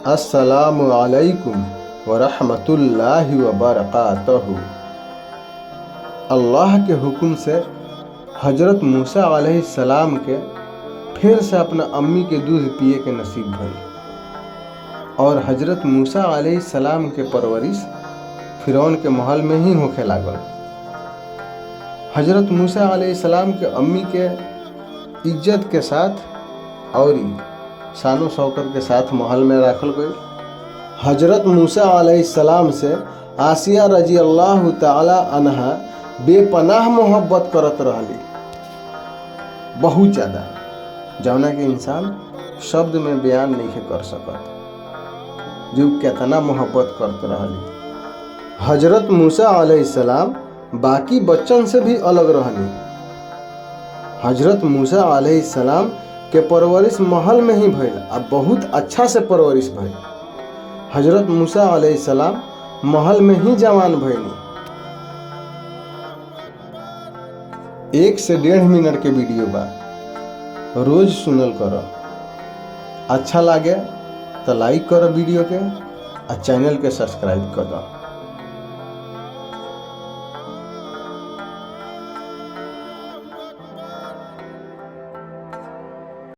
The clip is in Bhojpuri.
अस्सलामु अलैकुम वरहमतुल्लाहि वबरकातहू। अल्लाह के हुक्म से हजरत मूसा अलैहिस्सलाम के फिर से अपना अम्मी के दूध पिए के नसीब भइल और हजरत मूसा अलैहिस्सलाम के परवरिश फिरौन के महल में ही होखे लागल। हजरत मूसा अलैहिस्सलाम के अम्मी के इज्जत के साथ और शानो शौकत के साथ महल में रखल गई। हजरत मूसा अलैहिस्सलाम से आसिया रजी अल्लाह ताला अन्हा बेपनाह मोहब्बत करत रहली, बहुत ज़्यादा, जौना के इंसान शब्द में बयान नहीं कर सकत जो कितना मोहब्बत करत रहली। हजरत मूसा अलैहिस्सलाम बाकी बच्चन से भी अलग रहली। हजरत मूसा अलैहिस्सलाम के परवरिश महल में ही भइल और बहुत अच्छा से परवरिश भइल। हजरत मूसा अलैहिस्सलाम महल में ही जवान भइनी। 1 से 1.5 मिनट के वीडियो बा, रोज सुनल करो। अच्छा लागे तो लाइक करो वीडियो के और चैनल के सब्सक्राइब कर दो।